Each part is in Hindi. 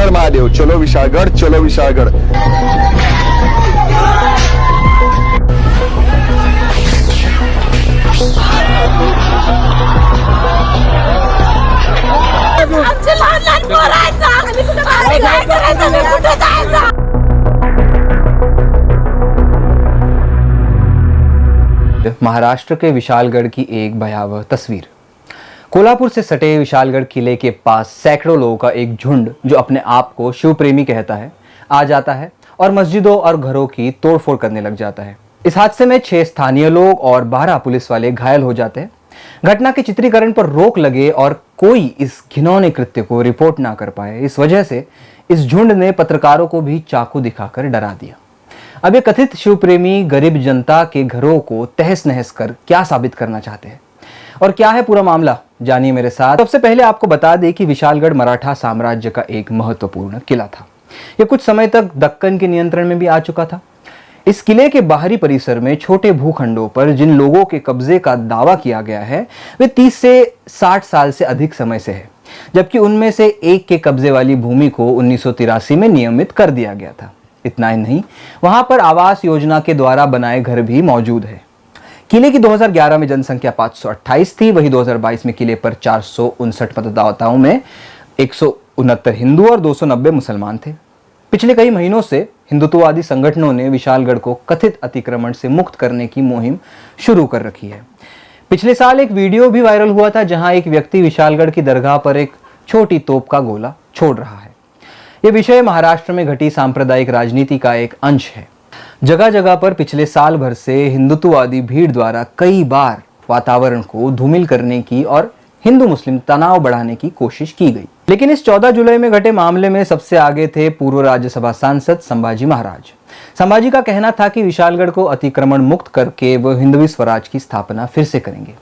हर महादेव। चलो विशालगढ़, चलो विशालगढ़। महाराष्ट्र के विशालगढ़ की एक भयावह तस्वीर। कोल्हापुर से सटे विशालगढ़ किले के पास सैकड़ों लोगों का एक झुंड, जो अपने आप को शिव प्रेमी कहता है, आ जाता है और मस्जिदों और घरों की तोड़फोड़ करने लग जाता है। इस हादसे में 6 स्थानीय लोग और 12 पुलिस वाले घायल हो जाते हैं। घटना के चित्रीकरण पर रोक लगे और कोई इस घिनौने कृत्य को रिपोर्ट ना कर पाए। इस वजह से इस झुंड ने पत्रकारों को भी चाकू दिखाकर डरा दिया। अब ये कथित शिव प्रेमी गरीब जनता के घरों को तहस नहस कर क्या साबित करना चाहते हैं और क्या है पूरा मामला, जानिए मेरे साथ। सबसे पहले आपको बता दें कि विशालगढ़ मराठा साम्राज्य का एक महत्वपूर्ण किला था। यह कुछ समय तक दक्कन के नियंत्रण में भी आ चुका था। इस किले के बाहरी परिसर में छोटे भूखंडों पर जिन लोगों के कब्जे का दावा किया गया है वे 30 से 60 साल से अधिक समय से है, जबकि उनमें से एक के कब्जे वाली भूमि को 1983 में नियमित कर दिया गया था। इतना ही नहीं, वहां पर आवास योजना के द्वारा बनाए घर भी मौजूद है। किले की 2011 में जनसंख्या 528 थी, वही 2022 में किले पर 459 मतदाताओं में 169 हिंदू और 290 मुसलमान थे। पिछले कई महीनों से हिंदुत्ववादी संगठनों ने विशालगढ़ को कथित अतिक्रमण से मुक्त करने की मुहिम शुरू कर रखी है। पिछले साल एक वीडियो भी वायरल हुआ था, जहां एक व्यक्ति विशालगढ़ की दरगाह पर एक छोटी तोप का गोला छोड़ रहा है। यह विषय महाराष्ट्र में घटी सांप्रदायिक राजनीति का एक अंश है। जगह जगह पर पिछले साल भर से हिंदुत्ववादी भीड़ द्वारा कई बार वातावरण को धूमिल करने की और हिंदू मुस्लिम तनाव बढ़ाने की कोशिश की गई, लेकिन इस 14 जुलाई में घटे मामले में सबसे आगे थे पूर्व राज्यसभा सांसद संभाजी महाराज। संभाजी का कहना था कि विशालगढ़ को अतिक्रमण मुक्त करके वह हिंदवी स्वराज की स्थापना फिर से करेंगे।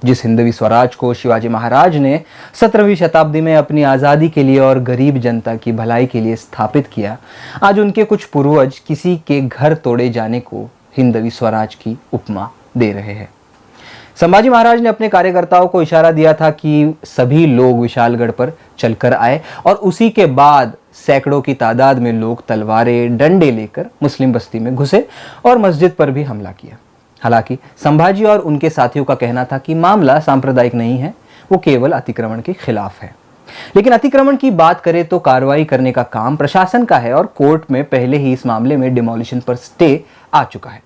जिस हिंदवी स्वराज को शिवाजी महाराज ने 17वीं शताब्दी में अपनी आज़ादी के लिए और गरीब जनता की भलाई के लिए स्थापित किया, आज उनके कुछ पूर्वज किसी के घर तोड़े जाने को हिंदवी स्वराज की उपमा दे रहे हैं। संभाजी महाराज ने अपने कार्यकर्ताओं को इशारा दिया था कि सभी लोग विशालगढ़ पर चलकर आए और उसी के बाद सैकड़ों की तादाद में लोग तलवारें डंडे लेकर मुस्लिम बस्ती में घुसे और मस्जिद पर भी हमला किया। हालांकि संभाजी और उनके साथियों का कहना था कि मामला सांप्रदायिक नहीं है, वो केवल अतिक्रमण के खिलाफ है। लेकिन अतिक्रमण की बात करें तो कार्रवाई करने का काम प्रशासन का है और कोर्ट में पहले ही इस मामले में डिमोलिशन पर स्टे आ चुका है।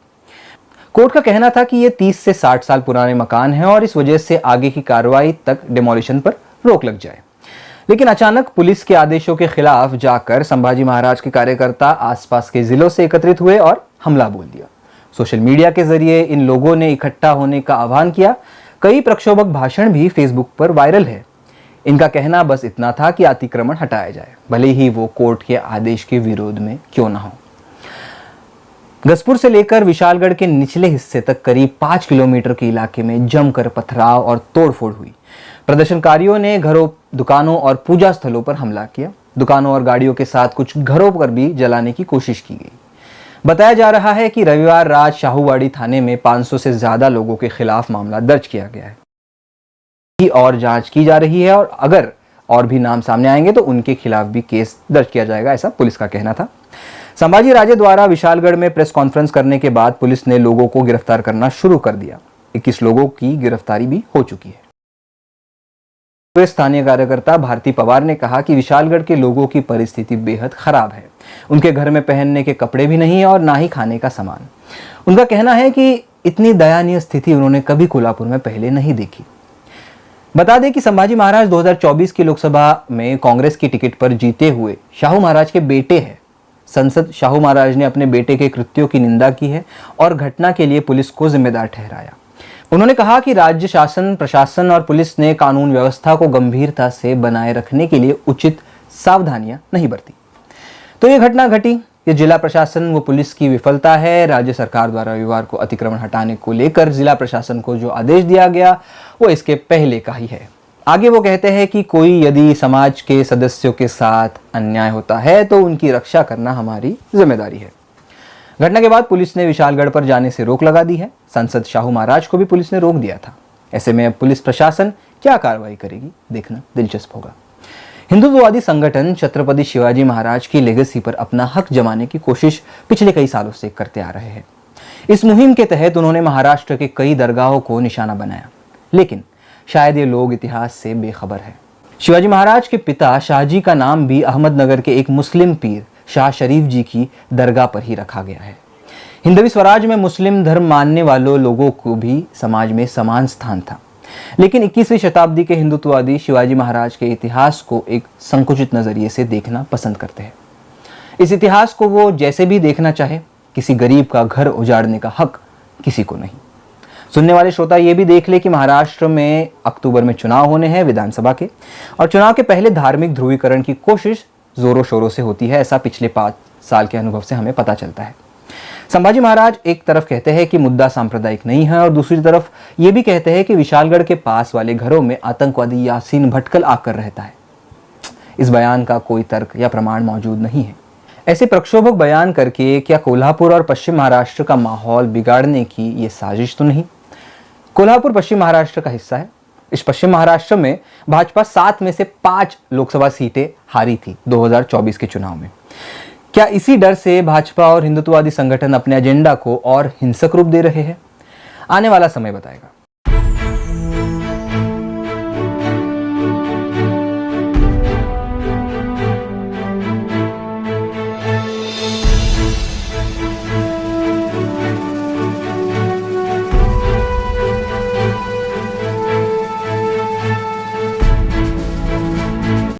कोर्ट का कहना था कि ये 30 से 60 साल पुराने मकान हैं और इस वजह से आगे की कार्रवाई तक डिमोलिशन पर रोक लग जाए। लेकिन अचानक पुलिस के आदेशों के खिलाफ जाकर संभाजी महाराज के कार्यकर्ता आसपास के जिलों से एकत्रित हुए और हमला बोल दिया। सोशल मीडिया के जरिए इन लोगों ने इकट्ठा होने का आह्वान किया। कई प्रक्षोभक भाषण भी फेसबुक पर वायरल है। इनका कहना बस इतना था कि अतिक्रमण हटाया जाए, भले ही वो कोर्ट के आदेश के विरोध में क्यों ना हो। गसपुर से लेकर विशालगढ़ के निचले हिस्से तक करीब 5 किलोमीटर के इलाके में जमकर पथराव और तोड़फोड़ हुई। प्रदर्शनकारियों ने घरों, दुकानों और पूजा स्थलों पर हमला किया। दुकानों और गाड़ियों के साथ कुछ घरों पर भी जलाने की कोशिश की गई। बताया जा रहा है कि रविवार रात शाहूवाड़ी थाने में 500 से ज्यादा लोगों के खिलाफ मामला दर्ज किया गया है और जांच की जा रही है और अगर और भी नाम सामने आएंगे तो उनके खिलाफ भी केस दर्ज किया जाएगा, ऐसा पुलिस का कहना था। संभाजी राजे द्वारा विशालगढ़ में प्रेस कॉन्फ्रेंस करने के बाद पुलिस ने लोगों को गिरफ्तार करना शुरू कर दिया। 21 लोगों की गिरफ्तारी भी हो चुकी है। स्थानीय कार्यकर्ता भारती पवार ने कहा कि विशालगढ़ के लोगों की परिस्थिति बेहद खराब है। उनके घर में पहनने के कपड़े भी नहीं और ना ही खाने का सामान। उनका कहना है कि इतनी दयनीय स्थिति उन्होंने कभी कोल्हापुर में पहले नहीं देखी। बता दें कि संभाजी महाराज 2024 की लोकसभा में कांग्रेस की टिकट पर जीते हुए शाहू महाराज के बेटे हैं। संसद शाहू महाराज ने अपने बेटे के कृत्यों की निंदा की है और घटना के लिए पुलिस को जिम्मेदार ठहराया। उन्होंने कहा कि राज्य शासन, प्रशासन और पुलिस ने कानून व्यवस्था को गंभीरता से बनाए रखने के लिए उचित सावधानियां नहीं बरती। तो ये घटना घटी, ये जिला प्रशासन व पुलिस की विफलता है। राज्य सरकार द्वारा रविवार को अतिक्रमण हटाने को लेकर जिला प्रशासन को जो आदेश दिया गया वो इसके पहले का ही है। आगे वो कहते हैं कि कोई यदि समाज के सदस्यों के साथ अन्याय होता है तो उनकी रक्षा करना हमारी जिम्मेदारी है। घटना के बाद पुलिस ने विशालगढ़ पर जाने से रोक लगा दी है। संसद शाहू महाराज को भी पुलिस ने रोक दिया था। ऐसे में अब पुलिस प्रशासन क्या कार्रवाई करेगी, देखना दिलचस्प होगा। हिंदुत्ववादी संगठन छत्रपति शिवाजी महाराज की लेगेसी पर अपना हक जमाने की कोशिश पिछले कई सालों से करते आ रहे हैं। इस मुहिम के तहत उन्होंने महाराष्ट्र के कई दरगाहों को निशाना बनाया, लेकिन शायद ये लोग इतिहास से बेखबर है। शिवाजी महाराज के पिता शाहजी का नाम भी अहमदनगर के एक मुस्लिम पीर शाह शरीफ जी की दरगाह पर ही रखा गया है। हिंदवी स्वराज में मुस्लिम धर्म मानने वालों लोगों को भी समाज में समान स्थान था, लेकिन 21वीं शताब्दी के हिंदुत्ववादी शिवाजी महाराज के इतिहास को एक संकुचित नजरिए से देखना पसंद करते हैं। इस इतिहास को वो जैसे भी देखना चाहे, किसी गरीब का घर उजाड़ने का हक किसी को नहीं। सुनने वाले श्रोता ये भी देख ले कि महाराष्ट्र में अक्टूबर में चुनाव होने हैं विधानसभा के, और चुनाव के पहले धार्मिक ध्रुवीकरण की कोशिश जोरों शोरों से होती है। ऐसा पिछले 5 साल के अनुभव से हमें पता चलता है। संभाजी महाराज एक तरफ कहते हैं कि मुद्दा सांप्रदायिक नहीं है, और दूसरी तरफ ये भी कहते हैं कि विशालगढ़ के पास वाले घरों में आतंकवादी यासीन भटकल आकर रहता है। इस बयान का कोई तर्क या प्रमाण मौजूद नहीं है। ऐसे प्रक्षोभक बयान करके क्या कोल्हापुर और पश्चिम महाराष्ट्र का माहौल बिगाड़ने की ये साजिश तो नहीं? कोल्हापुर पश्चिम महाराष्ट्र का हिस्सा है। इस पश्चिम महाराष्ट्र में भाजपा 7 में से 5 लोकसभा सीटें हारी थी 2024 के चुनाव में। क्या इसी डर से भाजपा और हिंदुत्ववादी संगठन अपने एजेंडा को और हिंसक रूप दे रहे हैं? आने वाला समय बताएगा।